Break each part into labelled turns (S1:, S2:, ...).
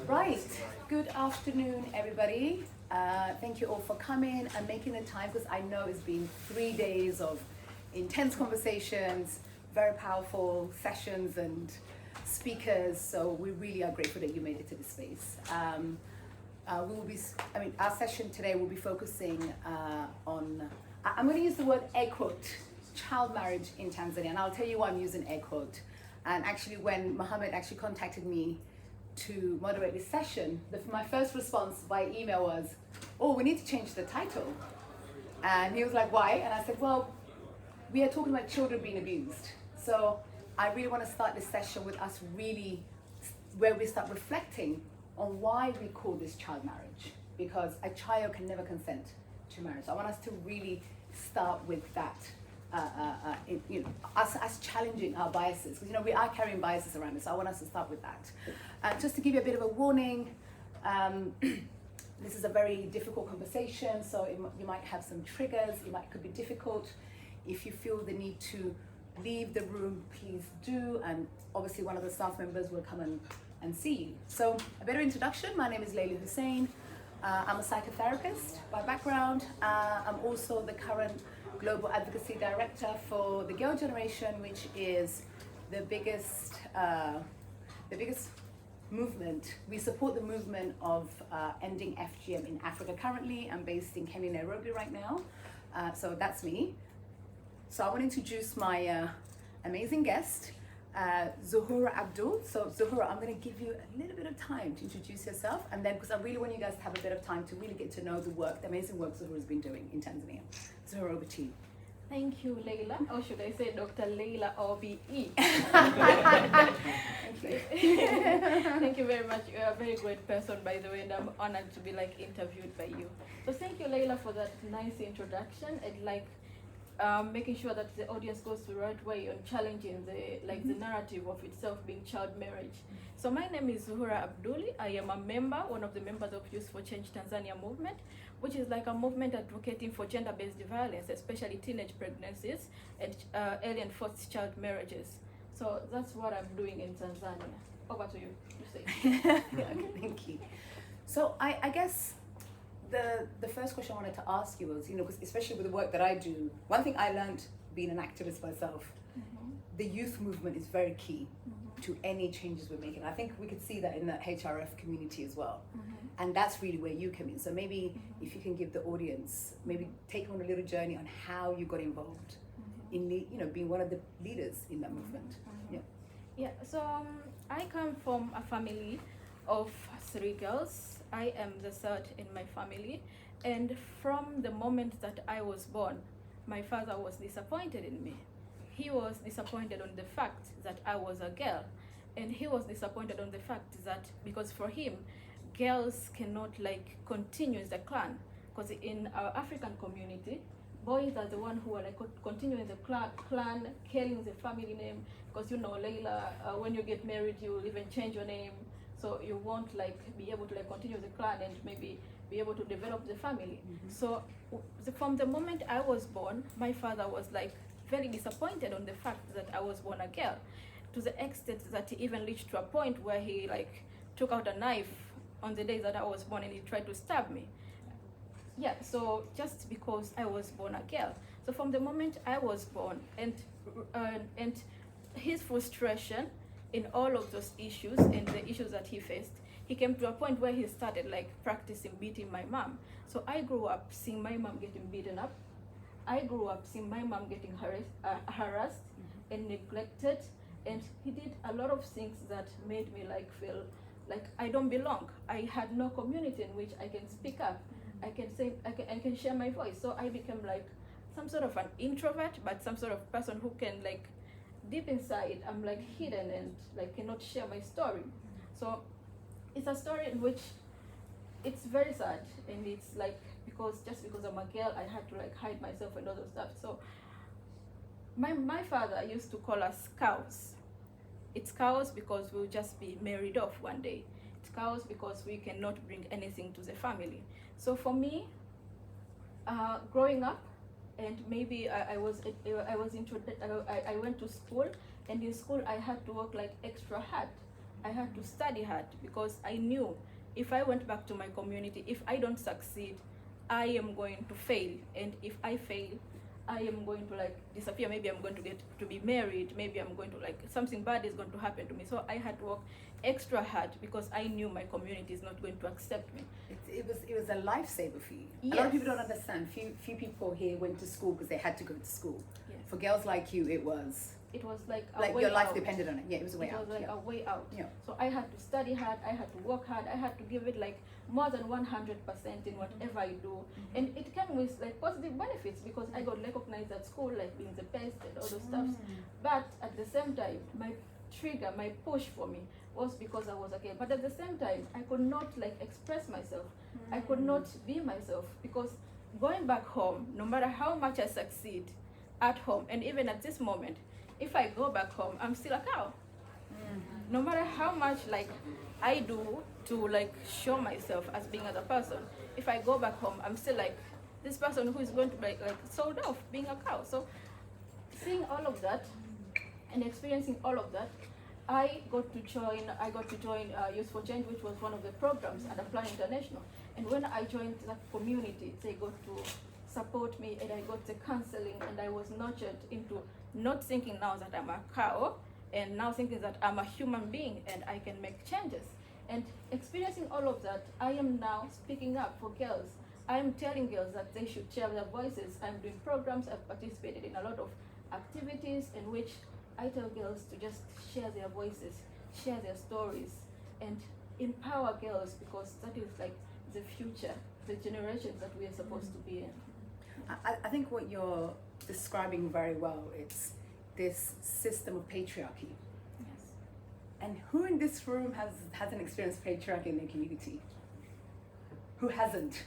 S1: Right, good afternoon everybody. Thank you all for coming and making the time, because I know it's been 3 days of intense conversations, very powerful sessions and speakers, so we really are grateful that you made it to this space. Our session today will be focusing on, I'm going to use the word air quote, child marriage in Tanzania, and I'll tell you why I'm using air quote. And actually when Mohammed actually contacted me to moderate this session, my first response by email was, oh, we need to change the title. And he was like, why? And I said, well, we are talking about children being abused. So I really want to start this session with us really, where we start reflecting on why we call this child marriage, because a child can never consent to marriage. So I want us to really start with that. Us challenging our biases, because we are carrying biases around us. So I want us to start with that. Just to give you a bit of a warning, this is a very difficult conversation, so you might have some triggers. Could be difficult. If you feel the need to leave the room, please do, and obviously one of the staff members will come and see you. So a better introduction. My name is Layla Hussein. I'm a psychotherapist by background. I'm also the current Global Advocacy Director for the Girl Generation, which is the biggest movement. We support the movement of ending FGM in Africa currently. I'm based in Kenya, Nairobi right now. So that's me. So I want to introduce my amazing guest, Zuhura Abdul. So Zuhura, I'm going to give you a little bit of time to introduce yourself, and then because I really want you guys to have a bit of time to really get to know the amazing work Zuhura's been doing in Tanzania. Zuhura, over to you.
S2: Thank you, Layla, or should I say Dr. Layla OBE?
S1: Thank you.
S2: Thank you very much. You're a very great person, by the way, and I'm honored to be interviewed by you. So thank you, Layla, for that nice introduction. And making sure that the audience goes the right way on challenging the narrative of itself being child marriage. So my name is Zuhura Abdul. I am one of the members of Youth for Change Tanzania movement, which is like a movement advocating for gender-based violence, especially teenage pregnancies and early and forced child marriages. So that's what I'm doing in Tanzania. Over to you.
S1: Okay, thank you. So I guess the first question I wanted to ask you was, because especially with the work that I do, one thing I learned being an activist myself, the youth movement is very key to any changes we're making. I think we could see that in the HRF community as well. And that's really where you come in. So maybe if you can give the audience, maybe take on a little journey on how you got involved in being one of the leaders in that movement.
S2: Yeah, so I come from a family of 3 girls. I am the third in my family, and from the moment that I was born, my father was disappointed in me. He was disappointed on the fact that I was a girl, and he was disappointed on the fact that because for him, girls cannot continue in the clan, because in our African community, boys are the one who are continuing the clan, carrying the family name, because Layla, when you get married, you will even change your name. So you won't be able to continue the clan and maybe be able to develop the family. So from the moment I was born, my father was very disappointed on the fact that I was born a girl, to the extent that he even reached to a point where he took out a knife on the day that I was born and he tried to stab me. Yeah, so just because I was born a girl. So from the moment I was born, and his frustration in all of those issues and the issues that he faced, he came to a point where he started practicing beating my mom. So I grew up seeing my mom getting beaten up. I grew up seeing my mom getting harassed and neglected, and he did a lot of things that made me feel like I don't belong. I had no community in which I can speak up. I can say, I can share my voice. So I became some sort of an introvert, but some sort of person who can deep inside, I'm hidden and cannot share my story. So it's a story in which it's very sad, and it's because I'm a girl, I had to hide myself and all those stuff. So my father used to call us cows. It's cows because we'll just be married off one day. It's cows because we cannot bring anything to the family. So for me, growing up, and maybe I went to school, and in school I had to work extra hard I had to study hard because I knew if I went back to my community, if I don't succeed, I am going to fail. And if I fail, I am going to like disappear. Maybe I'm going to get to be married. Maybe I'm going to like something bad is going to happen to me. So I had to work extra hard because I knew my community is not going to accept me.
S1: It was a lifesaver for you.
S2: Yes.
S1: A lot of people don't understand. Few people here went to school because they had to go to school.
S2: Yes.
S1: For girls like you, it was
S2: like a way
S1: your life
S2: out.
S1: depended on it. Yeah, it was a way out.
S2: It was like
S1: yeah.
S2: a way out.
S1: Yeah.
S2: So I had to study hard, I had to work hard, I had to give it like more than 100% in whatever I do. And it came with like positive benefits because I got recognized at school like being the best and all those stuff. But at the same time, my trigger, my push for me was because I was a girl. But at the same time, I could not like express myself. I could not be myself because going back home, no matter how much I succeed at home, and even at this moment, if I go back home, I'm still a cow. No matter how much like I do to like show myself as being as a person, if I go back home, I'm still like this person who is going to be like sold off being a cow. So seeing all of that and experiencing all of that, I got to join Youth for Change, which was one of the programs at Apply International. And when I joined that community, they got to support me and I got the counseling and I was nurtured into not thinking now that I'm a cow and now thinking that I'm a human being and I can make changes. And experiencing all of that, I am now speaking up for girls. I am telling girls that they should share their voices. I'm doing programs, I've participated in a lot of activities in which I tell girls to just share their voices, share their stories, and empower girls because that is like the future, the generations that we are supposed to be in.
S1: I think what you're describing very well, it's this system of patriarchy.
S2: Yes.
S1: And who in this room hasn't experienced patriarchy in their community? Who hasn't?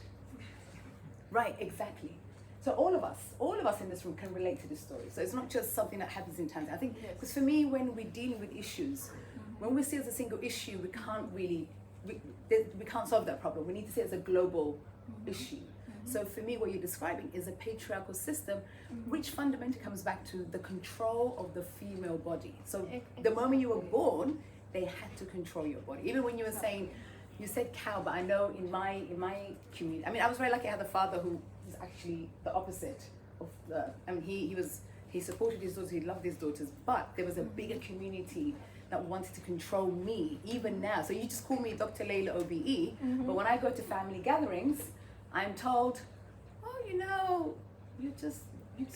S1: Right, exactly. So all of us in this room can relate to this story. So it's not just something that happens in Tanzania. I think, because for me, when we're dealing with issues, when we see it as a single issue, we can't really, we can't solve that problem. We need to see it as a global issue. So for me, what you're describing is a patriarchal system, which fundamentally comes back to the control of the female body. So the moment you were born, they had to control your body. Even when you were saying, you said cow, but I know in my community, I mean, I was very lucky I had a father who was actually the opposite of he supported his daughters, he loved his daughters, but there was a bigger community that wanted to control me, even now. So you just call me Dr. Layla OBE, but when I go to family gatherings, I'm told, oh, you're just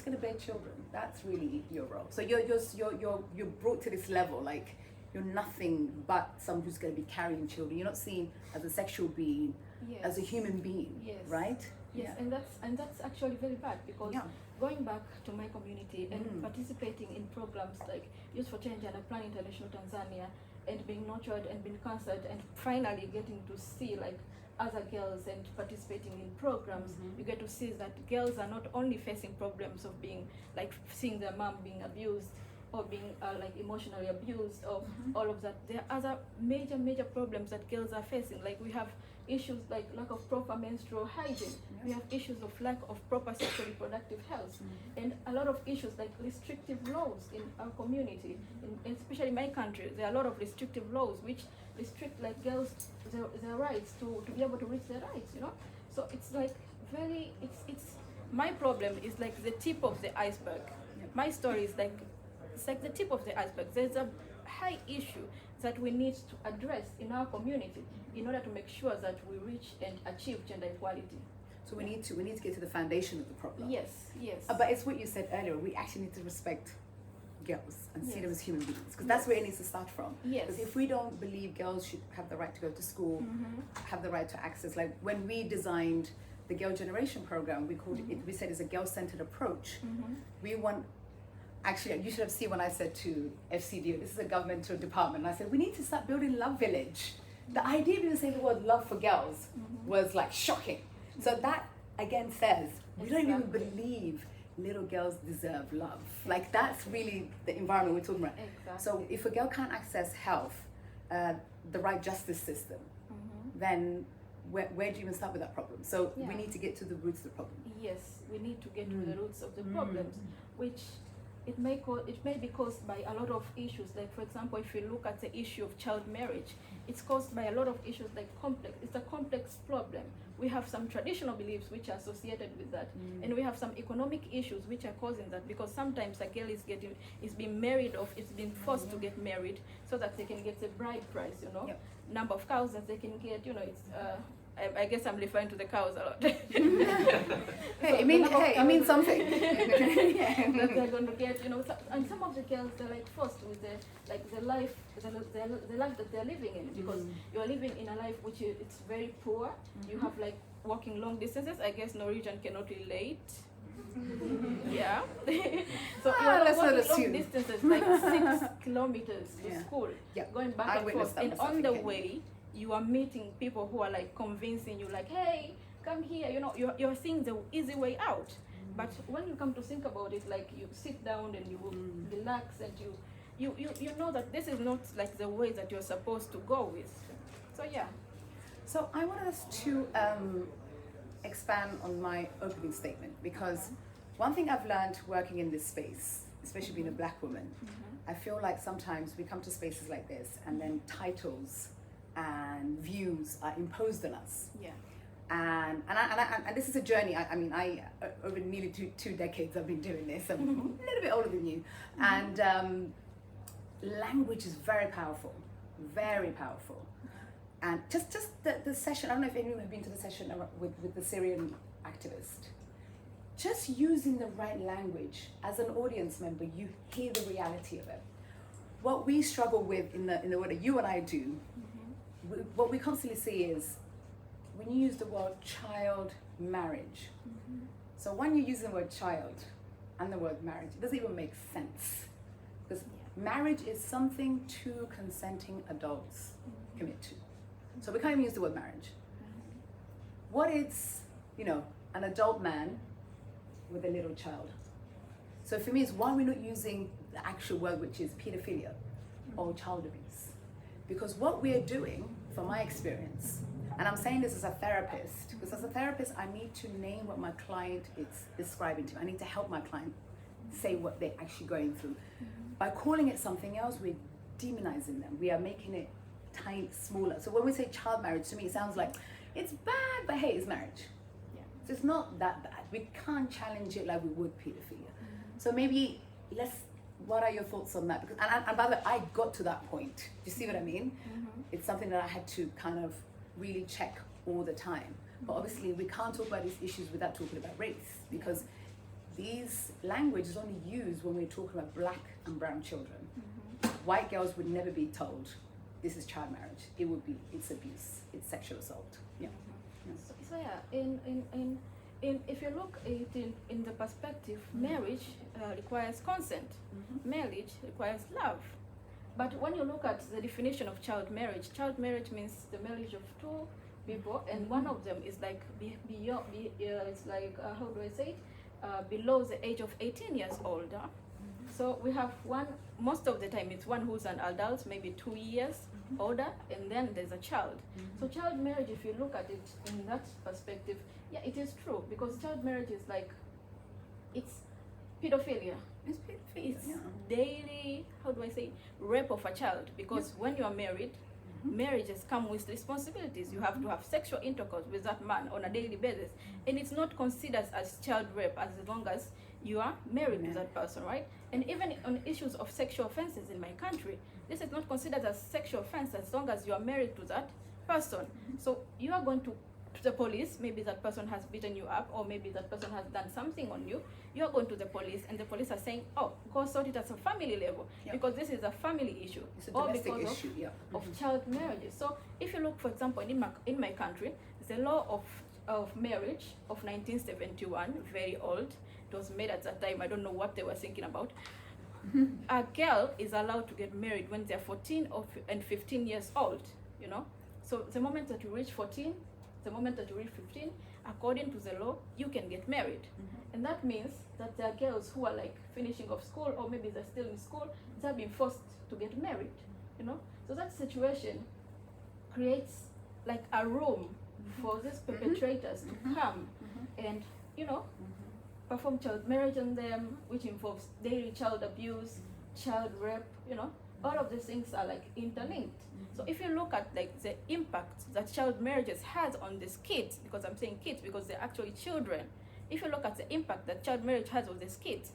S1: gonna bear children. That's really your role. So you're brought to this level, like you're nothing but someone who's gonna be carrying children. You're not seen as a sexual being, as a human being, right?
S2: Yes,
S1: Yeah.
S2: and that's actually very bad because going back to my community and participating in programs like Youth for Change and Apply International Tanzania and being nurtured and being counseled and finally getting to see like other girls and participating in programs, you get to see that girls are not only facing problems of being like seeing their mom being abused or being like emotionally abused or all of that. There are other major problems that girls are facing. Like we have issues like lack of proper menstrual hygiene. We have issues of lack of proper sexual reproductive health, and a lot of issues like restrictive laws in our community, especially my country. There are a lot of restrictive laws which restrict like girls their rights to be able to reach their rights. So it's like it's my problem is like the tip of the iceberg. My story is like it's like the tip of the iceberg. There's a high issue that we need to address in our community in order to make sure that we reach and achieve gender equality.
S1: So we need to get to the foundation of the problem.
S2: Yes.
S1: But it's what you said earlier. We actually need to respect girls and see them as human beings, because that's where it needs to start from. Because if we don't believe girls should have the right to go to school, have the right to access, like when we designed the Girl Generation program, we called it. We said it's a girl-centered approach. We want. Actually, you should have seen when I said to FCDO, this is a governmental department, and I said, we need to start building Love Village. The idea of even saying the word love for girls was like shocking. So that again says, we don't even believe little girls deserve love. Like that's really the environment we're talking about.
S2: Exactly.
S1: So if a girl can't access health, the right justice system, then where do you even start with that problem? So we need to get to the roots of the problem.
S2: Yes, we need to get to the roots of the problems, which it may be caused by a lot of issues. Like, for example, if you look at the issue of child marriage, it's caused by a lot of issues, like it's a complex problem. We have some traditional beliefs which are associated with that, and we have some economic issues which are causing that, because sometimes a girl is being married, or is being forced to get married so that they can get the bride price, number of cows that they can get, it's I guess I'm referring to the cows a lot.
S1: Hey, it means something.
S2: That they're going to get, and some of the girls, they're like forced with the life that they're living in, because you're living in a life which it's very poor. You have like walking long distances. I guess Norwegian cannot relate. Yeah. So you're walking long distances, like 6 kilometers to school, going back and forth, and on the way, you are meeting people who are like convincing you, like, hey, come here, you're seeing the easy way out. But when you come to think about it, like, you sit down and you will relax, and you know that this is not like the way that you're supposed to go with. So yeah.
S1: So I want us to expand on my opening statement, because one thing I've learned working in this space, especially being a Black woman, I feel like sometimes we come to spaces like this and then titles and views are imposed on us.
S2: Yeah.
S1: And this is a journey. I mean, over nearly two decades I've been doing this. I'm a little bit older than you. And language is very powerful, very powerful. And just the session, I don't know if anyone has been to the session with the Syrian activist. Just using the right language, as an audience member, you hear the reality of it. What we struggle with in the work that you and I do, what we constantly see is when you use the word child marriage. So when you use the word child and the word marriage, it doesn't even make sense. Because marriage is something two consenting adults commit to. So we can't even use the word marriage. What is, an adult man with a little child? So for me, it's why we're not using the actual word, which is pedophilia or child abuse. Because what we're doing, from my experience, and I'm saying this as a therapist, because as a therapist, I need to name what my client is describing to me. I need to help my client say what they're actually going through. By calling it something else, we're demonizing them. We are making it tiny, smaller. So when we say child marriage, to me, it sounds like it's bad, but hey, it's marriage.
S2: Yeah.
S1: So it's not that bad. We can't challenge it like we would pedophilia. So maybe what are your thoughts on that? Because and by the way, I got to that point. Do you see what I mean? It's something that I had to kind of really check all the time. But obviously, we can't talk about these issues without talking about race, because these language is only used when we're talking about Black and brown children. White girls would never be told this is child marriage. It's abuse, it's sexual assault. Yeah.
S2: So yeah, if you look at it in the perspective, marriage requires consent. Marriage requires love. But when you look at the definition of child marriage means the marriage of two people, and one of them is like beyond. It's like how do I say it? Below the age of 18 years old. So we have one. Most of the time, it's one who's an adult, maybe 2 years older, and then there's a child. So child marriage, if you look at it in that perspective, yeah, it is true, because child marriage is like, it's pedophilia. It's daily, how do I say, rape of a child, because when you are married, marriages come with responsibilities. You have to have sexual intercourse with that man on a daily basis, and it's not considered as child rape as long as you are married to that person, right? And even on issues of sexual offenses in my country, this is not considered as sexual offense as long as you are married to that person. So you are going to the police, maybe that person has beaten you up, or maybe that person has done something on you. You are going to the police, and the police are saying, oh, go sort it at a family level, because this is a family issue,
S1: it's a domestic issue,
S2: of child marriages. So if you look, for example, in my country, the law of marriage of 1971, very old. It was made at that time. I don't know what they were thinking about. A girl is allowed to get married when they're 14 and 15 years old, So the moment that you reach 14, the moment that you reach 15, according to the law, you can get married. And that means that there are girls who are like finishing off school, or maybe they're still in school, they're being forced to get married, So that situation creates like a room for these perpetrators to come and, perform child marriage on them, which involves daily child abuse, child rape, all of these things are like interlinked. So if you look at like the impact that child marriages has on these kids, because I'm saying kids because they're actually children, if you look at the impact that child marriage has on these kids,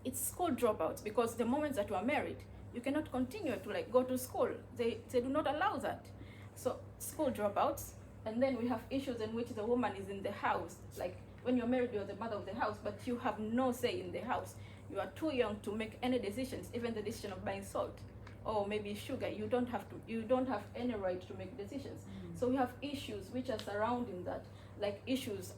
S2: it's school dropouts, because the moment that you are married, you cannot continue to like go to school. They do not allow that. So school dropouts, and then we have issues in which the woman is in the house. Like when you're married, you're the mother of the house, but you have no say in the house. You are too young to make any decisions, even the decision of buying salt or maybe sugar. You don't have any right to make decisions. So we have issues which are surrounding that, like issues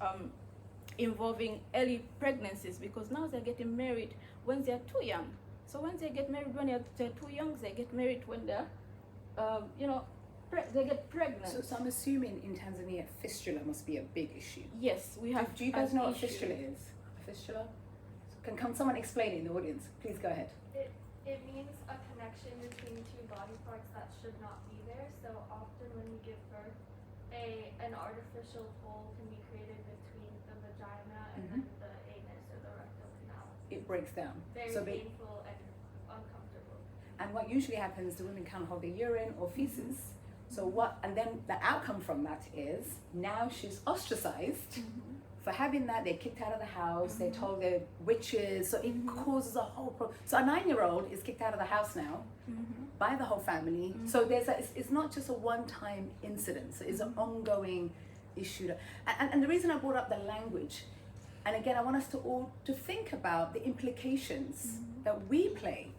S2: involving early pregnancies, because now they're getting married when they're too young. So when they get married when they're too young, they get married when they're, they get pregnant.
S1: So I'm assuming in Tanzania, fistula must be a big issue.
S2: Yes, we have.
S1: Do you guys know what
S2: issue.
S1: fistula is? A fistula? Can someone explain it in the audience? Please go ahead.
S3: It means a connection between two body parts that should not be there. So often when you give birth, an artificial hole can be created between the vagina and then the anus or the rectal canal.
S1: It breaks down.
S3: Very
S1: So
S3: painful and uncomfortable.
S1: and what usually happens, the women can't hold the urine or feces. And then the outcome from that is now she's ostracized for having that. They're kicked out of the house. They're told they're witches. So it causes a whole problem. So a 9-year-old is kicked out of the house now by the whole family. So it's not just a one-time incident. So it's an ongoing issue. And the reason I brought up the language, and again, I want us to all to think about the implications that we play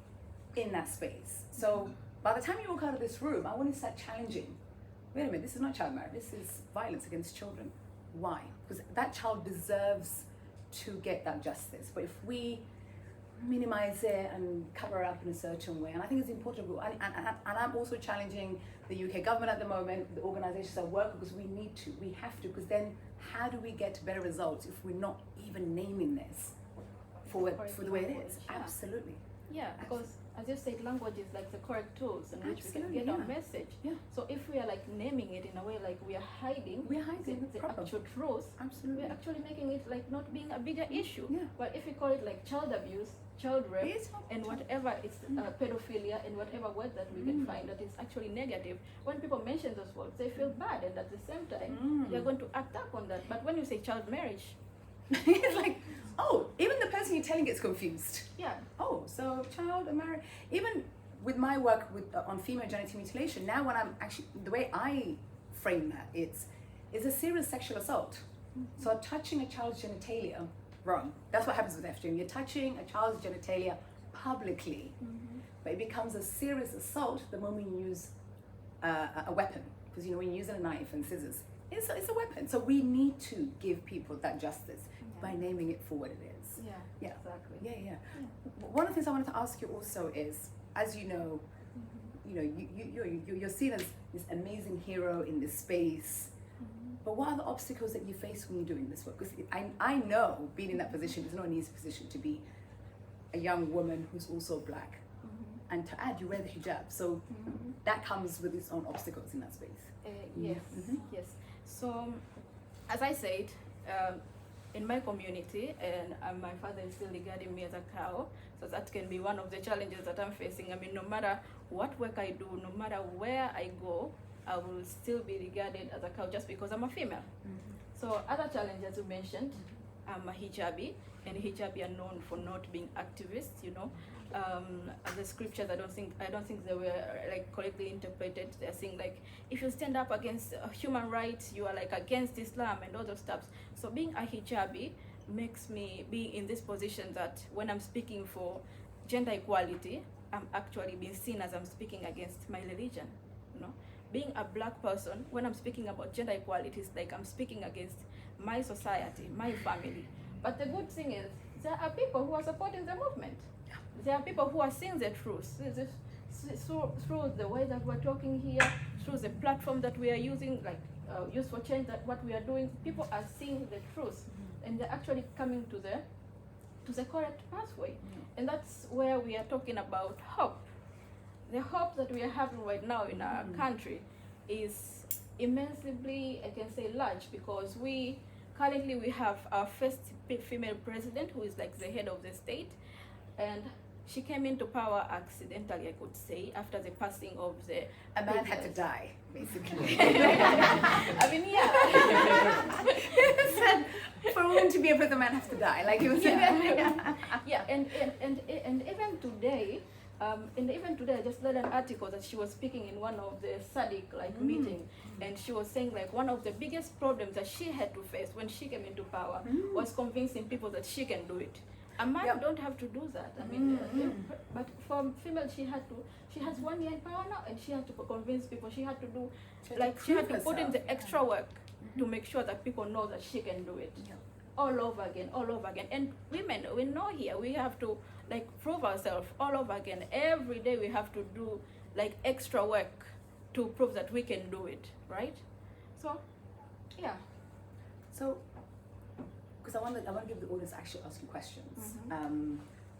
S1: in that space. So by the time you walk out of this room, I want to start challenging. Wait a minute, this is not child marriage. This is violence against children. Why? Because that child deserves to get that justice. But if we minimize it and cover it up in a certain way, and I think it's important. And I'm also challenging the UK government at the moment, the organisations that work, because we have to. Because then, how do we get better results if we're not even naming this for the way it is?
S2: Yeah.
S1: Absolutely.
S2: Yeah, because as you said, language is like the correct tools in which we can
S1: Absolutely,
S2: get our
S1: yeah.
S2: message.
S1: Yeah.
S2: So if we are like naming it in a way like we are hiding the
S1: proper.
S2: actual truth,
S1: Absolutely.
S2: we're actually making it like not being a bigger issue.
S1: Yeah.
S2: But if we call it like child abuse, child rape,
S1: It is
S2: and whatever it's pedophilia and whatever word that we can find that is actually negative, when people mention those words, they feel bad, and at the same time, they're going to act up on that. But when you say child marriage,
S1: it's like, oh, even the person you're telling gets confused.
S2: yeah,
S1: Oh, so child and marriage. Even with my work on female genital mutilation, now when I'm actually, the way I frame that, it's a serious sexual assault. So touching a child's genitalia, wrong. That's what happens with FGM. You're touching a child's genitalia publicly, but it becomes a serious assault the moment you use a weapon. Because when you're using a knife and scissors, it's a weapon. So we need to give people that justice by naming it for what it is.
S2: yeah, exactly.
S1: Yeah. One of the things I wanted to ask you also is, as you know, you're seen as this amazing hero in this space. But what are the obstacles that you face when you're doing this work? Because I know being in that position is not an easy position to be a young woman who's also black. And to add, you wear the hijab. So that comes with its own obstacles in that space.
S2: Yes. So, as I said, in my community, and my father is still regarding me as a cow, so that can be one of the challenges that I'm facing. I mean, no matter what work I do, no matter where I go, I will still be regarded as a cow just because I'm a female. So other challenges you mentioned, I'm a hijabi, and hijabi are known for not being activists. The scriptures, I don't think they were like correctly interpreted. They're saying like, if you stand up against human rights, you are like against Islam and all those stuff. So being a hijabi makes me be in this position that when I'm speaking for gender equality, I'm actually being seen as I'm speaking against my religion. Being a black person, when I'm speaking about gender equality, it's like I'm speaking against my society, my family. But the good thing is, there are people who are supporting the movement. There are people who are seeing the truth. Through the way that we're talking here, through the platform that we are using, like Youth for Change, that what we are doing, people are seeing the truth, and they're actually coming to the correct pathway. And that's where we are talking about hope. The hope that we are having right now in our country is immensely, I can say, large, because we currently we have our first female president, who is like the head of the state, and she came into power accidentally, I could say, after the passing of the
S1: A man had to die, basically.
S2: I mean, yeah.
S1: For a woman to be a president, a man has to die. Like it was.
S2: Yeah, and even today, I just read an article that she was speaking in one of the SADC meeting, and she was saying like one of the biggest problems that she had to face when she came into power was convincing people that she can do it. A man don't have to do that. I mean, but for female, she has 1 year in power now, and she had to convince people. She had to do, she had to put in the extra work to make sure that people know that she can do it. All over again. And women, we know here, we have to prove ourselves all over again. Every day we have to do extra work to prove that we can do it, right? So, yeah.
S1: So, because I want to give the audience actually ask you questions.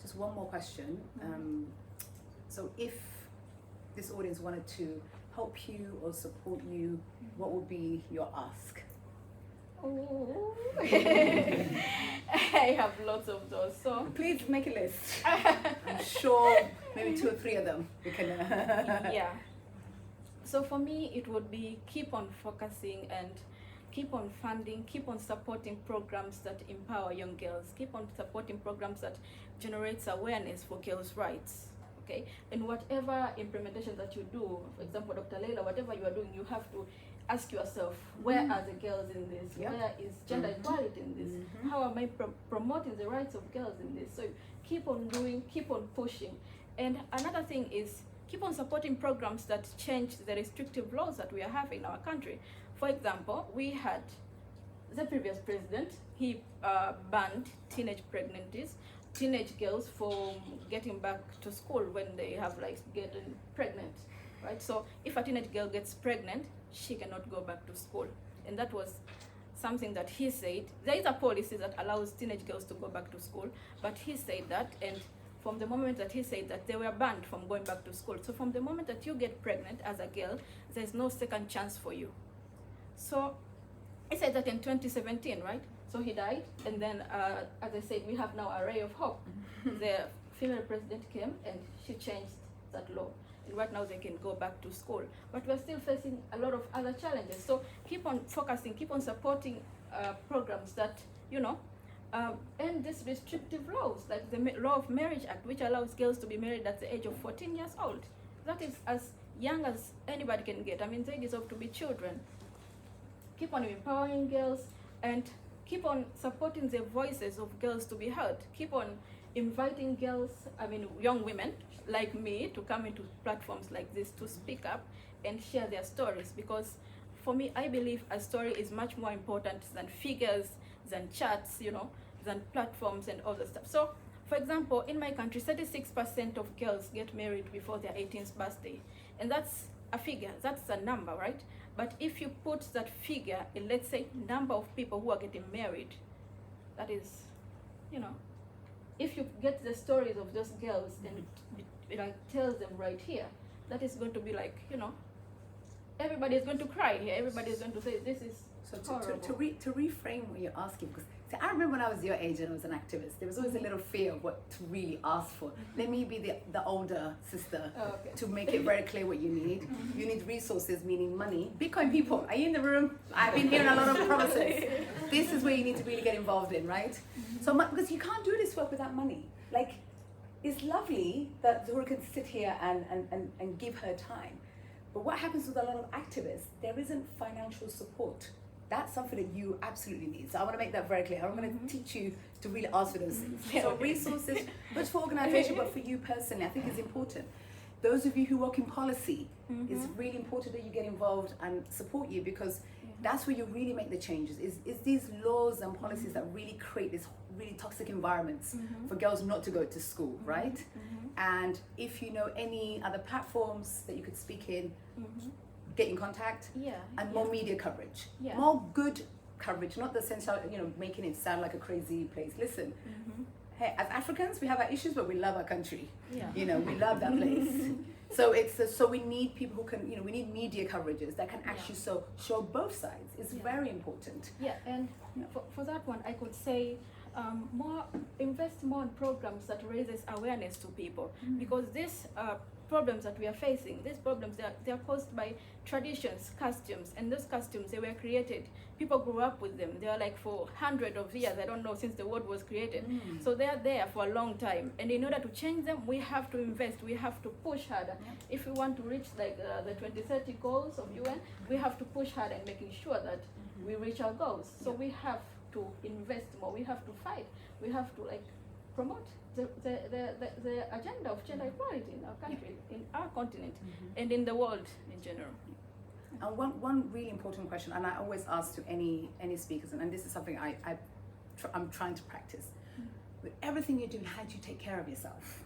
S1: Just one more question. So if this audience wanted to help you or support you, what would be your ask?
S2: Oh. I have lots of those, so
S1: please make a list. I'm sure maybe 2 or 3 of them we can.
S2: Yeah. So for me, it would be keep on focusing and keep on funding, keep on supporting programs that empower young girls, keep on supporting programs that generates awareness for girls' rights. Okay, and whatever implementation that you do, for example, Dr. Leila, whatever you are doing, you have to ask yourself, where are the girls in this? Where is gender equality in this? How am I promoting the rights of girls in this? So keep on doing, keep on pushing. And another thing is keep on supporting programs that change the restrictive laws that we are having in our country. For example, we had the previous president, he banned teenage pregnancies, teenage girls from getting back to school when they have getting pregnant, right? So if a teenage girl gets pregnant, she cannot go back to school. And that was something that he said. There is a policy that allows teenage girls to go back to school, but he said that, and from the moment that he said that, they were banned from going back to school. So from the moment that you get pregnant as a girl, there's no second chance for you. So he said that in 2017, right? So he died, and then, as I said, we have now a ray of hope. The female president came, and she changed that law. And right now they can go back to school. But we're still facing a lot of other challenges. So keep on focusing, keep on supporting programs that, end these restrictive laws, like the Law of Marriage Act, which allows girls to be married at the age of 14 years old. That is as young as anybody can get. I mean, they deserve to be children. Keep on empowering girls, and keep on supporting the voices of girls to be heard. Keep on inviting girls, young women like me, to come into platforms like this to speak up and share their stories. Because for me, I believe a story is much more important than figures, than charts, than platforms and all that stuff. So, for example, in my country, 36% of girls get married before their 18th birthday. And that's a figure, that's a number, right? But if you put that figure in, let's say, number of people who are getting married, that is, if you get the stories of those girls and tell them right here, that is going to be everybody is going to cry here. Everybody is going to say, this is horrible.
S1: To reframe what you're asking, because I remember when I was your age and I was an activist, there was always a little fear of what to really ask for. Let me be the older sister to make it very clear what you need. You need resources, meaning money. Bitcoin people, are you in the room? I've been hearing a lot of promises. This is where you need to really get involved in, right? So, because you can't do this work without money. It's lovely that Zuhura can sit here and give her time. But what happens with a lot of activists, there isn't financial support. That's something that you absolutely need. So I want to make that very clear. I'm going to teach you to really ask for those things. So resources, not for organization, but for you personally, I think is important. Those of you who work in policy, it's really important that you get involved and support you, because that's where you really make the changes. Is these laws and policies that really create this really toxic environments for girls not to go to school, right? And if you know any other platforms that you could speak in, get in contact, and more media coverage, more good coverage, not the sense of making it sound like a crazy place. Listen, hey, as Africans, we have our issues, but we love our country.
S2: Yeah.
S1: You know, we love that place. So so we need people who can, you know, we need media coverages that can actually show both sides. It's very important.
S2: Yeah, and for that one, I could say invest more in programs that raises awareness to people, because these problems that we are facing, these problems, they are caused by traditions, customs, and those customs, they were created. People grew up with them. They are like for hundreds of years, I don't know, since the world was created. So they are there for a long time. And in order to change them, we have to invest, we have to push harder. If we want to reach like the 2030 goals of UN, we have to push hard and making sure that we reach our goals. So we have to invest more, we have to fight, we have to like promote the agenda of gender equality in our country, in our continent, and in the world in general.
S1: And one really important question, and I always ask to any speakers, and this is something I'm trying to practice. With everything you're doing, how do you take care of yourself?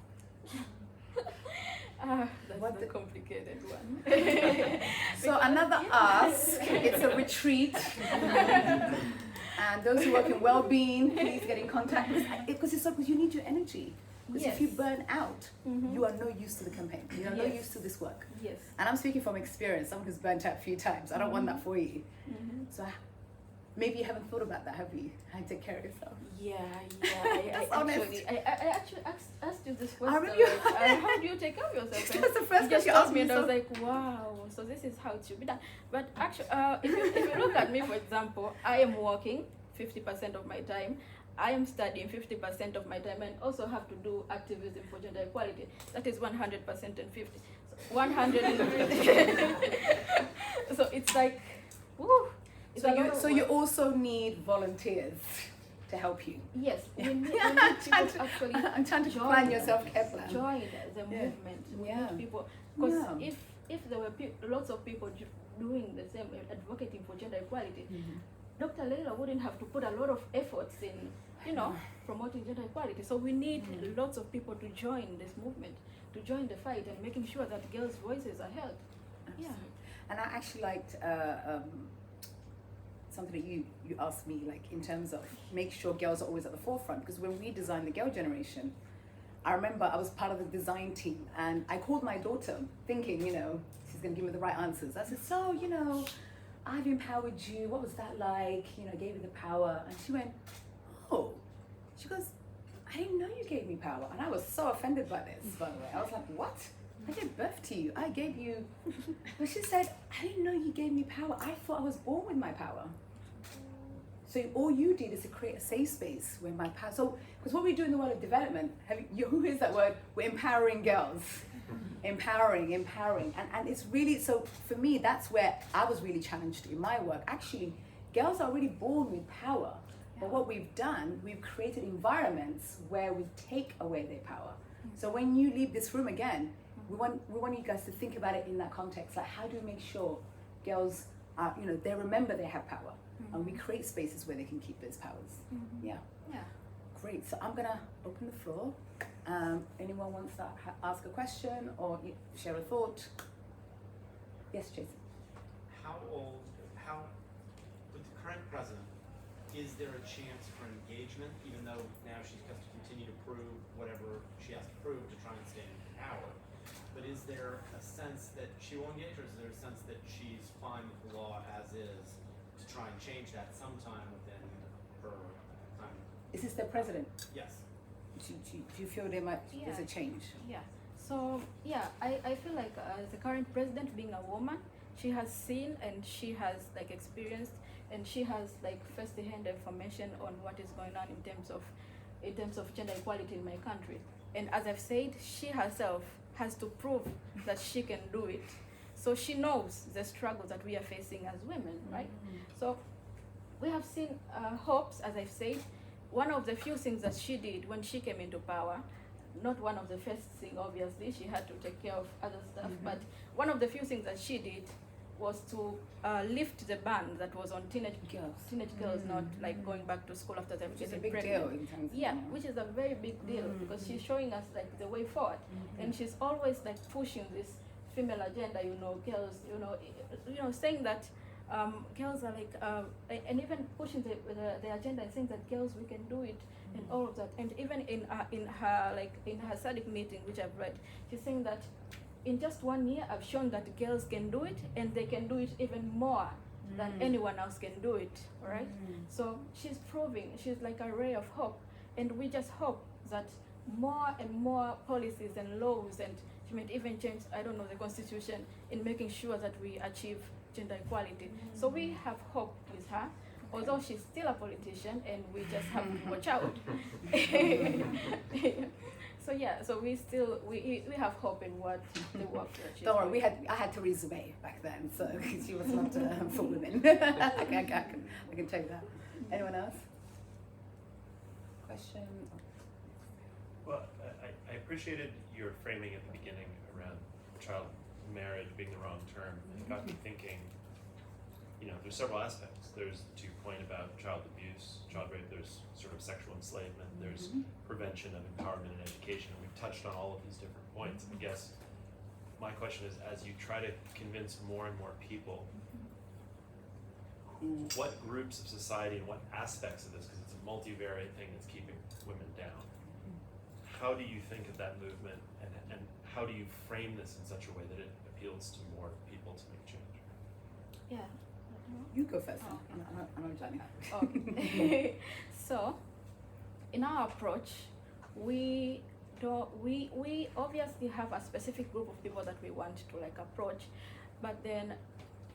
S2: That's the complicated one.
S1: So another ask, it's a retreat. And those who work in well-being, please get in contact with us, because you need your energy. Because if you burn out, you are no use to the campaign. You are no use to this work.
S2: Yes.
S1: And I'm speaking from experience, someone who's burnt out a few times. I don't want that for you. So maybe you haven't thought about that, have you? How to take care of yourself?
S2: I actually asked you this question.
S1: I really
S2: how do you take care of yourself?
S1: That's the first
S2: question
S1: you asked me,
S2: and I was like, wow, so this is how it should be done. But actually, if you look at me, for example, I am working 50% of my time. I am studying 50% of my time, and also have to do activism for gender equality. That is 100% and 50. So 150. So it's like, woo.
S1: So you also need volunteers to help you.
S2: Yes, we need people to actually.
S1: I'm trying to plan your self-care plan.
S2: Join the movement. We need people, because if there were lots of people doing the same, advocating for gender equality, Dr. Leila wouldn't have to put a lot of efforts in, promoting gender equality. So we need lots of people to join this movement, to join the fight, and making sure that girls' voices are heard.
S1: Absolutely. Yeah. And I actually liked something that you asked me, like in terms of make sure girls are always at the forefront. Because when we designed the girl generation, I remember I was part of the design team, and I called my daughter thinking, she's going to give me the right answers. I said, so, I've empowered you. What was that like? I gave you the power. And she went, oh. She goes, I didn't know you gave me power. And I was so offended by this, by the way. I was like, what? I gave birth to you. I gave you. But she said, I didn't know you gave me power. I thought I was born with my power. So all you did is to create a safe space where my power. So, because what we do in the world of development, who is that word? We're empowering girls. Empowering. And it's really, so for me, that's where I was really challenged in my work. Actually, girls are already born with power. But what we've done, we've created environments where we take away their power. So when you leave this room again, we want you guys to think about it in that context. Like, how do we make sure girls are, they remember they have power, and we create spaces where they can keep those powers. Yeah. Great. So I'm gonna open the floor. Anyone wants to ask a question or share a thought? Yes, Jason.
S4: With the current president, is there a chance for engagement, even though now she has to continue to prove whatever she has to prove to try and stay in power? But is there a sense that she will engage, or is there a sense that she's fine with the law as is to try and change that sometime within her time?
S1: Is this the president?
S4: Yes.
S1: Do you feel there's a change?
S2: Yeah. So I feel like as the current president, being a woman, she has seen and she has experienced and she has first-hand information on what is going on in terms of gender equality in my country. And as I've said, she herself has to prove that she can do it. So she knows the struggles that we are facing as women, right? So we have seen hopes, as I've said. One of the few things that she did when she came into power, not one of the first things, obviously, she had to take care of other stuff, but one of the few things that she did was to lift the ban that was on teenage girls not going back to school after they're getting pregnant.
S1: Which is a big deal in Tanzania.
S2: Yeah, which is a very big deal because she's showing us the way forward, and she's always pushing this female agenda. Girls, saying that girls are like, and even pushing the agenda and saying that girls, we can do it, and all of that. And even in her SADC meeting, which I've read, she's saying that in just 1 year, I've shown that girls can do it, and they can do it even more than anyone else can do it, right? So she's proving, she's like a ray of hope, and we just hope that more and more policies and laws, and she might even change, I don't know, the constitution in making sure that we achieve gender equality. So we have hope with her, although she's still a politician, and we just have to watch out. So yeah, so we have hope in what the work that she's
S1: Don't worry,
S2: doing.
S1: I had Theresa May back then, so she was not for women. I can tell you that. Anyone else? Question?
S5: Well, I appreciated your framing at the beginning around child marriage being the wrong term. It got me thinking, there's several aspects. There's, to your point about child abuse, child rape, there's sort of sexual enslavement, there's prevention of empowerment and education. And we've touched on all of these different points. I guess my question is, as you try to convince more and more people, what groups of society and what aspects of this, because it's a multivariate thing that's keeping women down, how do you think of that movement, and how do you frame this in such a way that it appeals to more people to make change?
S2: Yeah.
S1: You go first.
S2: Oh.
S1: I'm joining.
S2: Okay. So, in our approach, we obviously have a specific group of people that we want to approach, but then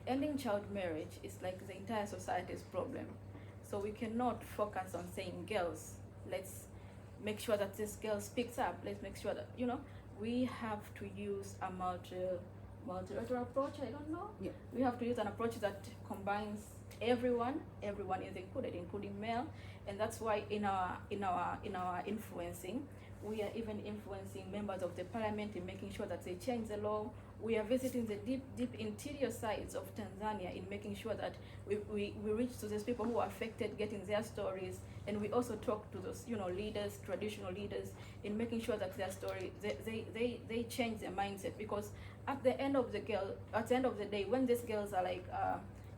S2: ending child marriage is like the entire society's problem. So we cannot focus on saying girls, let's make sure that this girl speaks up. Let's make sure that we have to use a multilateral approach. I don't know.
S1: Yeah.
S2: We have to use an approach that combines everyone. Everyone is included, including male, and that's why in our influencing, we are even influencing members of the parliament in making sure that they change the law. We are visiting the deep interior sides of Tanzania in making sure that we reach to those people who are affected, getting their stories, and we also talk to those leaders, traditional leaders, in making sure that their story they change their mindset, because at the end of the day, when these girls are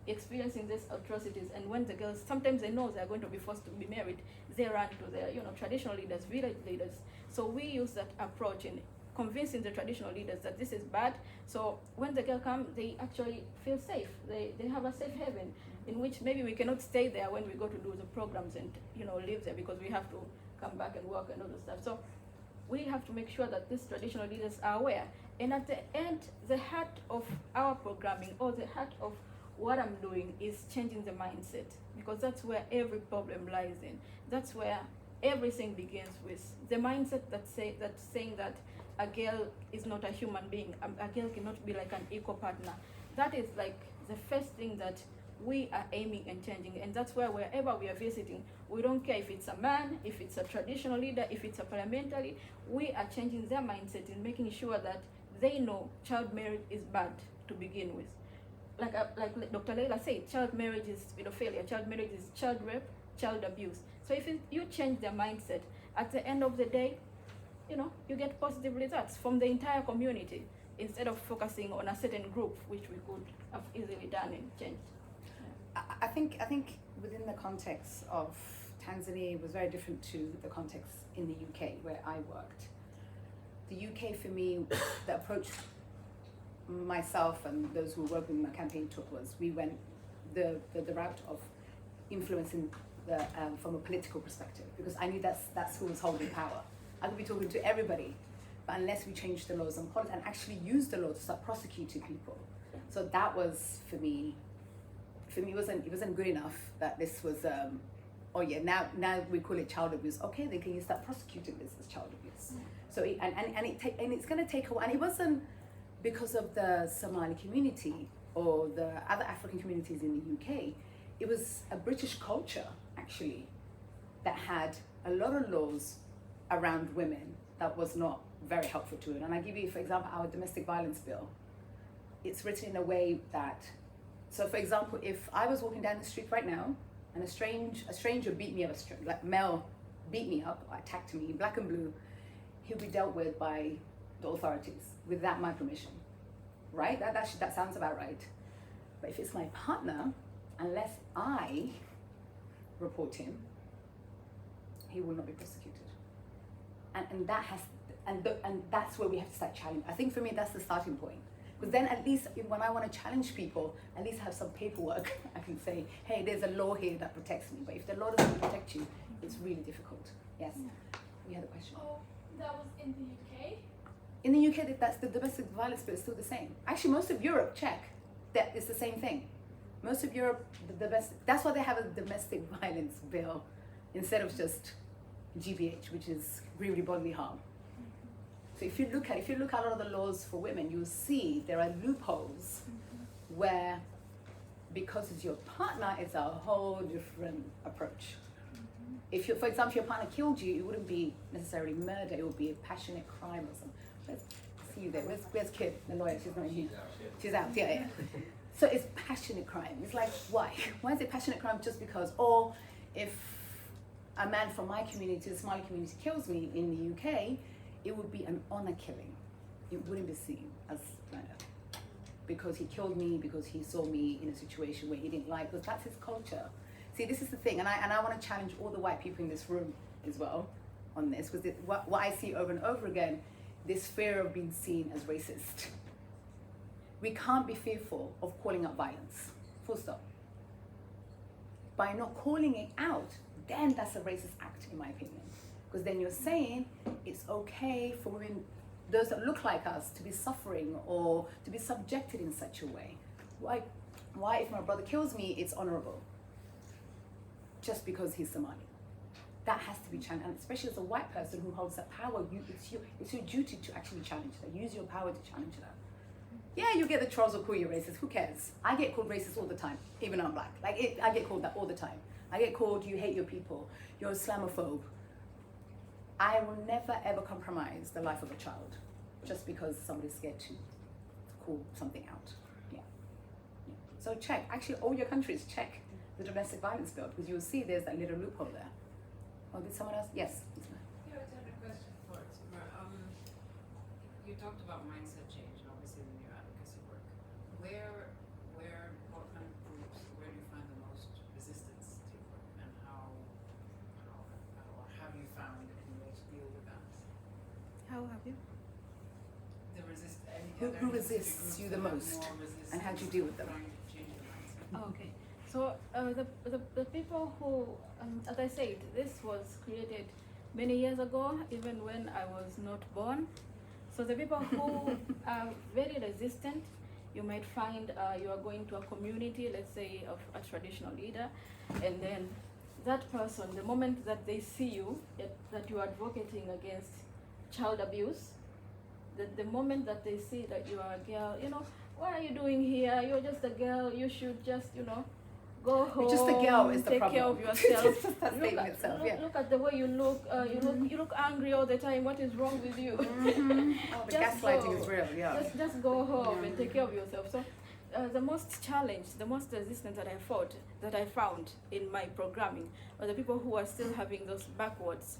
S2: experiencing these atrocities, and when the girls sometimes they know they are going to be forced to be married, they run to their traditional leaders, village leaders. So we use that approach in convincing the traditional leaders that this is bad. So when the girl comes, they actually feel safe. They have a safe haven in which maybe we cannot stay there when we go to do the programs and live there, because we have to come back and work and all the stuff. So we have to make sure that these traditional leaders are aware. And at the end, the heart of our programming, or the heart of what I'm doing, is changing the mindset, because that's where every problem lies in. That's where everything begins, with the mindset that's saying that a girl is not a human being. A girl cannot be like an equal partner. That is like the first thing that we are aiming and changing, and that's where wherever we are visiting, we don't care if it's a man, if it's a traditional leader, if it's a parliamentary, we are changing their mindset and making sure that they know child marriage is bad to begin with. Like Dr. Leila said, child marriage is pedophilia, child marriage is child rape, child abuse. So if you change their mindset, at the end of the day, you get positive results from the entire community, instead of focusing on a certain group, which we could have easily done and changed.
S1: I think within the context of Tanzania, it was very different to the context in the UK where I worked. The UK, for me, the approach myself and those who were working in my campaign took was, we went the route of influencing from a political perspective, because I knew that's who was holding power. I could be talking to everybody, but unless we change the laws and policy and actually use the law to start prosecuting people. So that was, for me it wasn't good enough that this was now we call it child abuse. Okay, then can you start prosecuting this as child abuse? So it's going to take a while. And it wasn't because of the Somali community or the other African communities in the UK. It was a British culture, actually, that had a lot of laws around women that was not very helpful to it. And I give you, for example, our domestic violence bill. It's written in a way that, so for example, if I was walking down the street right now and a stranger beat me up, like male beat me up, or attacked me, black and blue, he'll be dealt with by the authorities without my permission, right? That sounds about right. But if it's my partner, unless I report him, he will not be prosecuted. And that has, and that's where we have to start challenging. I think for me, that's the starting point. Because then at least when I want to challenge people, at least I have some paperwork. I can say, hey, there's a law here that protects me. But if the law doesn't protect you, it's really difficult. Yes, we had a question.
S3: Oh, that was in the UK?
S1: In the UK, that's the domestic violence bill is still the same. Actually, most of Europe, check, that it's the same thing. Most of Europe, that's why they have a domestic violence bill instead of just GBH, which is grievous bodily harm. So if you look at a lot of the laws for women, you'll see there are loopholes where, because it's your partner, it's a whole different approach. If you, for example, if your partner killed you, it wouldn't be necessarily murder; it would be a passionate crime or something. Let's see you there. Where's Kit, the lawyer? She's not here. She's out. Yeah. So it's passionate crime. It's like, why? Why is it passionate crime? Just because? Or if a man from my community, the Somali community, kills me in the UK, it would be an honor killing. It wouldn't be seen as murder. Because he killed me, because he saw me in a situation where he didn't like, because that's his culture. See, this is the thing, and I want to challenge all the white people in this room as well on this, because what I see over and over again, this fear of being seen as racist. We can't be fearful of calling out violence, full stop. By not calling it out, then that's a racist act, in my opinion. Because then you're saying it's okay for women, those that look like us, to be suffering or to be subjected in such a way. Why if my brother kills me, it's honorable? Just because he's Somali. That has to be challenged, and especially as a white person who holds that power, it's your duty to actually challenge that. Use your power to challenge that. Yeah, you get the trolls will call you racist. Who cares? I get called racist all the time, even though I'm black. I get called that all the time. I get called, you hate your people, you're a Islamophobe. I will never ever compromise the life of a child just because somebody's scared to call something out. Yeah. So check, actually all your countries check the domestic violence bill, because you'll see there's that little loophole there. Oh, did someone else? Yes.
S6: Yeah, I had a question for Zuhura. You talked about mindset change and obviously in your advocacy work. What kind of groups, where do you find the most resistance to your work, and how have you found any way to deal with that?
S2: How have you?
S1: Who resists you the most, and how do you deal with them?
S6: Trying to change the mindset.
S2: Oh, okay. So the people who, as I said, this was created many years ago, even when I was not born. So the people who are very resistant, you might find you are going to a community, let's say of a traditional leader, and then that person, the moment that they see you, that you are advocating against child abuse, the moment that they see that you are a girl, what are you doing here? You're just a girl, you should just, go home.
S1: Just the girl is the
S2: take
S1: problem.
S2: care of yourself.
S1: Just that statement itself, yeah.
S2: Look at the way you look. You look angry all the time. What is wrong with you?
S1: Oh, the gaslighting is real, yeah.
S2: Just go home and take care of yourself. So, the most challenge, the most resistance that I found in my programming are the people who are still having those backwards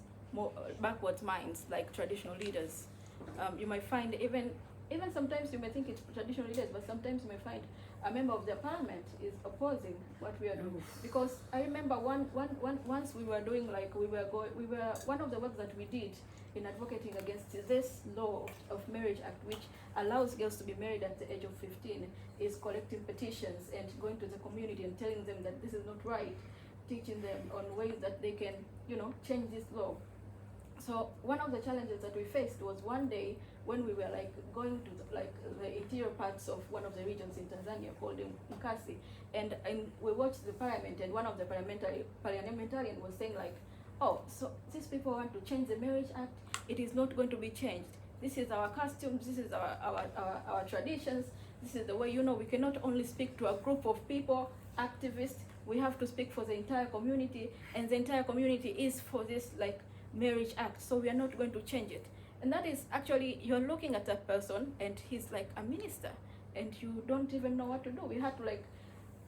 S2: minds, like traditional leaders. You might find even sometimes you may think it's traditional leaders, but sometimes you may find a member of the parliament is opposing what we are doing.
S1: Oof.
S2: Because I remember once we were doing one of the work that we did in advocating against this law of marriage act, which allows girls to be married at the age of 15, is collecting petitions and going to the community and telling them that this is not right, teaching them on ways that they can, change this law. So one of the challenges that we faced was one day when we were going to the interior parts of one of the regions in Tanzania called Mkasi, and we watched the parliament, and one of the parliamentarian was saying oh, so these people want to change the marriage act. It is not going to be changed. This is our customs. This is our traditions. This is the way, we cannot only speak to a group of people, activists. We have to speak for the entire community, and the entire community is for this marriage act. So we are not going to change it. And that is actually, you're looking at that person and he's like a minister and you don't even know what to do. We had to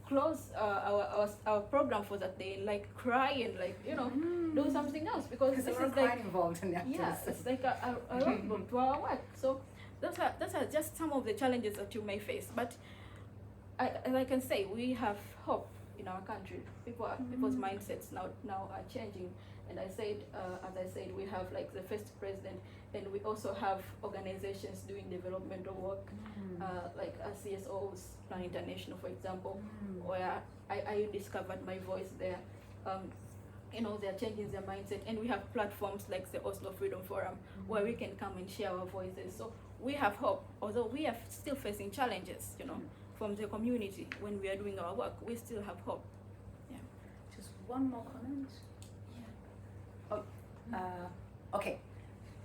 S2: close our program for that day, cry and do something else, because
S1: There's
S2: this
S1: a lot
S2: is
S1: of crying involved in the activism.
S2: it's like a roadblock to our work. So those are just some of the challenges that you may face. But I can say we have hope in our country. People's mindsets now are changing. And as I said, we have like the first president, and we also have organizations doing developmental work, like CSOs, Plan International, for example, where I discovered my voice there. They're changing their mindset, and we have platforms like the Oslo Freedom Forum where we can come and share our voices. So we have hope, although we are still facing challenges, from the community when we are doing our work. We still have hope. Yeah.
S1: Just one more comment. Okay.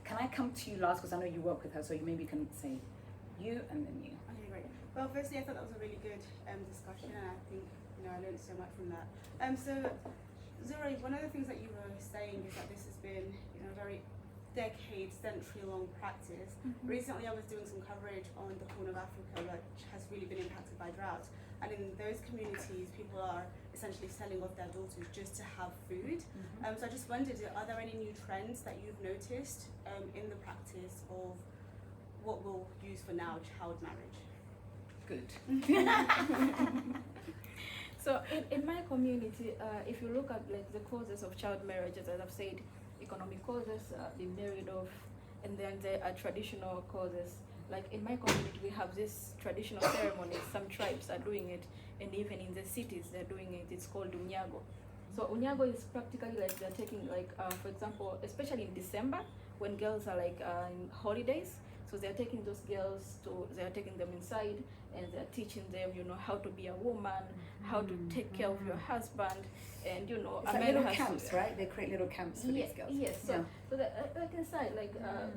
S1: Can I come to you last, because I know you work with her, so you maybe can say you and then you.
S7: Okay, great. Well, firstly, I thought that was a really good discussion, and I think I learned so much from that. So, Zuhura, one of the things that you were saying is that this has been a very century-long practice. Recently, I was doing some coverage on the Horn of Africa, which has really been impacted by drought. And in those communities, people are essentially selling off their daughters just to have food. So I just wondered, are there any new trends that you've noticed in the practice of what we'll use for now, child marriage?
S1: Good.
S2: So in my community, if you look at like the causes of child marriages, as I've said, economic causes, being married off, and then there are traditional causes. Like in my community, we have this traditional ceremonies. Some tribes are doing it, and even in the cities, they're doing it. It's called unyago. So unyago is practically like they're taking for example, especially in December when girls are like in holidays. So they're taking those girls they're taking them inside, and they're teaching them, how to be a woman, how to take care of your husband, and
S1: it's like little camps, right? They create little camps for these girls.
S2: Yes. So that, like inside,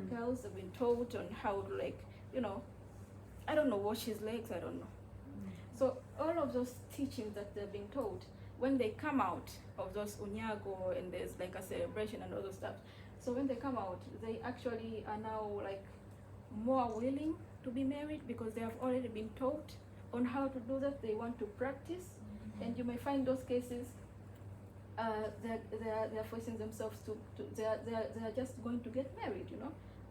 S2: girls have been taught on how to I don't know, wash his legs. I don't know. So all of those teachings that they're being taught, when they come out of those unyago, and there's like a celebration and all those stuff. So when they come out, they actually are now like more willing to be married because they have already been taught on how to do that. They want to practice, and you may find those cases. They're forcing themselves to they're just going to get married.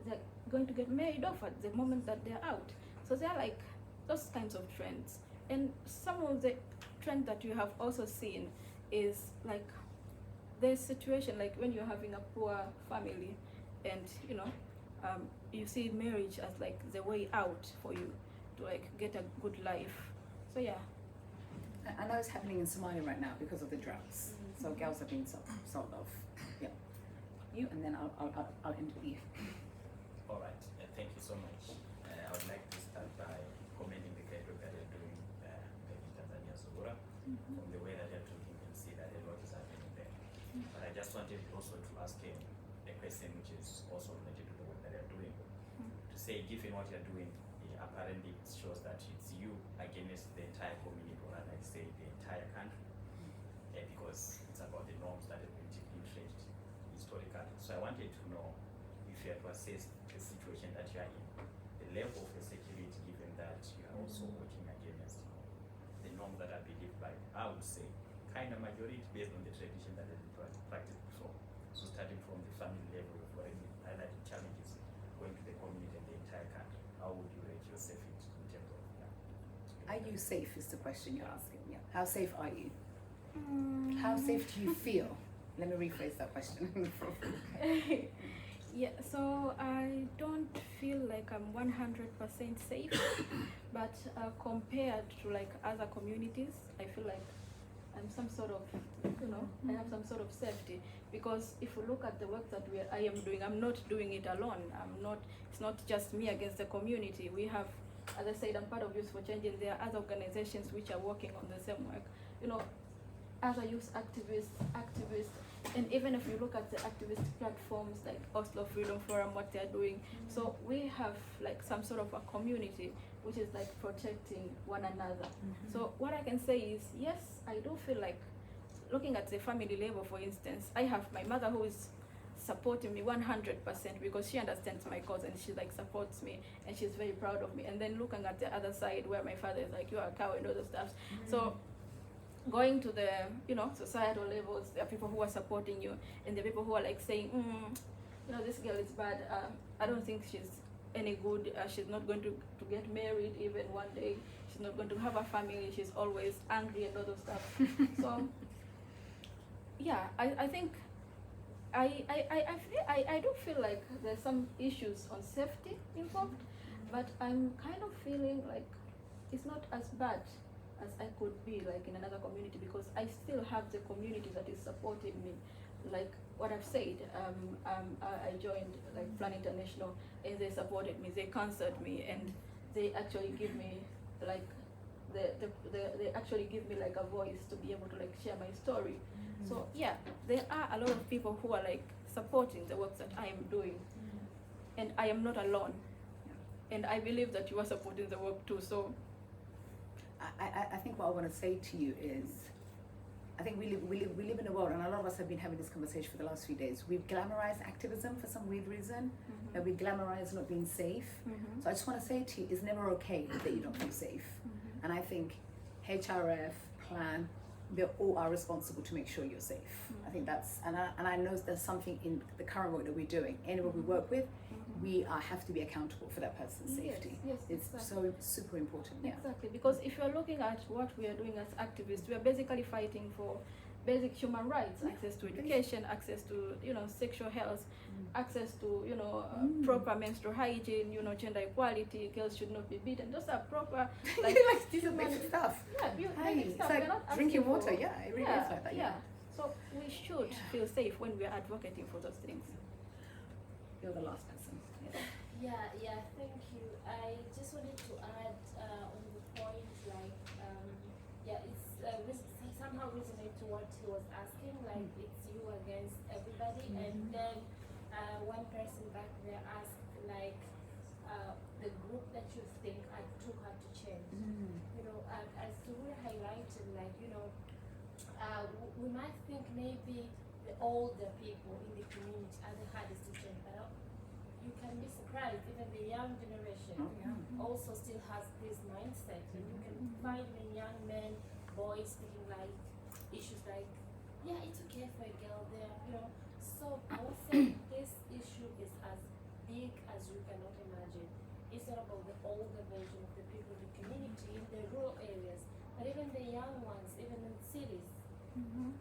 S2: They're going to get married off at the moment that they're out. So they're like those kinds of trends. And some of the trends that you have also seen is like there's situation like when you're having a poor family, and you see marriage as like the way out for you to like get a good life. So yeah.
S1: I know it's happening in Somalia right now because of the droughts. So girls are being sold off. Yeah. You, and then I'll end with you.
S8: All right, thank you so much. I would like to start by commending the great work that you're doing in Tanzania, Zuhura. From the way that you're talking, you can see that a lot is happening there. But I just wanted also to ask him a question which is also related to the work that you're doing. To say, given what you're doing, apparently it shows that it's you against the entire community, or rather I say the entire country, because it's about the norms that have been deeply entrenched historically. So I wanted to know if you had to assess the situation that you are in, the level of insecurity, given that you are also working against the norms that are believed by, I would say, kind of majority based on the tradition that has been practiced before. So starting from the family level, you've already highlighted challenges going to the community and the entire country. How would you rate yourself in terms of
S1: Are you safe is the question you're asking. Yeah. How safe are you? How safe do you feel? Let me rephrase that question.
S2: Yeah, so I don't feel like I'm 100% safe, but compared to like other communities, I feel like I'm some sort of, I have some sort of safety, because if you look at the work that I am doing, I'm not doing it alone. It's not just me against the community. We have, as I said, I'm part of Youth for Change, and there are other organizations which are working on the same work. Other youth activists, and even if you look at the activist platforms like Oslo Freedom Forum, what they're doing, so we have like some sort of a community which is like protecting one another. So what I can say is, yes, I do feel like, looking at the family level, for instance, I have my mother who is supporting me 100% because she understands my cause, and she like supports me, and she's very proud of me. And then looking at the other side where my father is like, you are a cow and all those stuff. So going to the societal levels, there are people who are supporting you, and there are people who are like saying, this girl is bad, I don't think she's any good, she's not going to get married even one day, she's not going to have a family, she's always angry and all those stuff. So yeah, I think I do feel like there's some issues on safety involved, but I'm kind of feeling like it's not as bad as I could be like in another community, because I still have the community that is supporting me. Like what I've said, I joined like Plan International, and they supported me, they counseled me, and they actually give me like they actually give me like a voice to be able to like share my story. So yeah, there are a lot of people who are like supporting the work that I am doing, and I am not alone. And I believe that you are supporting the work too. So
S1: I think what I want to say to you is, I think we live in a world, and a lot of us have been having this conversation for the last few days. We've glamorized activism for some weird reason, that we glamorize not being safe. So I just want to say to you, it's never okay that you don't feel safe. And I think HRF, Plan, they all are responsible to make sure you're safe. I think that's, and I know there's something in the current work that we're doing. Anyone we work with, we have to be accountable for that person's safety.
S2: Yes,
S1: It's
S2: exactly.
S1: so super important. Yeah.
S2: Exactly, because if you're looking at what we are doing as activists, we are basically fighting for basic human rights, access to education, access to sexual health, access to proper menstrual hygiene, gender equality, girls should not be beaten. Those are proper like
S1: these are basic stuff.
S2: Yeah,
S1: Hey,
S2: basic
S1: it's
S2: stuff.
S1: like
S2: We're not
S1: drinking
S2: asking
S1: water.
S2: for-
S1: Yeah, it really is like that. Yeah.
S2: So we should feel safe when we are advocating for those things.
S1: You're the last person. Yeah.
S9: Yeah, thank you. I just wanted to add on the point, like, it's somehow resonate to what he was asking, like it's you against everybody, and then one person back there asked, like, the group that you think took her to change. As Zuhura highlighted, like, we might think maybe the older people in the community are the hardest to change, but you can be surprised, even the young generation also still has this mindset, and you can find even young men, boys speaking like issues like, yeah, it's okay for a girl there, So I would say this issue is as big as you cannot imagine. It's not about the older version of the people in the community, in the rural areas, but even the young ones, even in cities.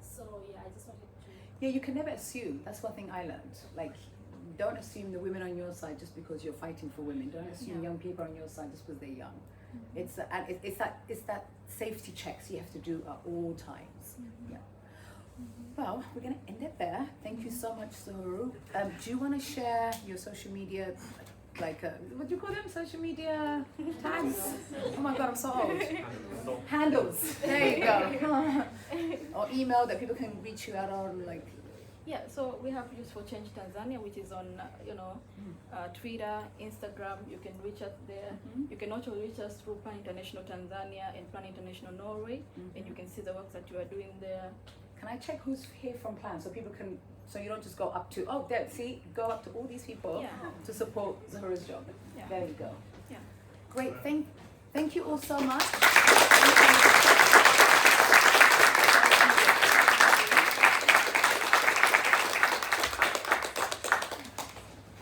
S9: So yeah, I just wanted to.
S1: Yeah, you can never assume. That's one thing I learned. Like, don't assume the women on your side just because you're fighting for women. Don't assume young people on your side just because they're young. It's that safety checks you have to do at all times. Yeah. Well, we're gonna end it there. Thank you so much, Zuhura. Do you want to share your social media, like what do you call them? Social media tags? Oh my God, I'm so old. Handles. There you go. Or email that people can reach you out on, like.
S2: Yeah, so we have Youth for Change Tanzania, which is on Twitter, Instagram. You can reach us there. You can also reach us through Plan International Tanzania and Plan International Norway, and you can see the work that you are doing there.
S1: Can I check who's here from Plan so people can, so you don't just go up to, go up to all these people to support Zuhura's job.
S2: Yeah.
S1: There you go.
S2: Yeah.
S1: Great, thank you all so much.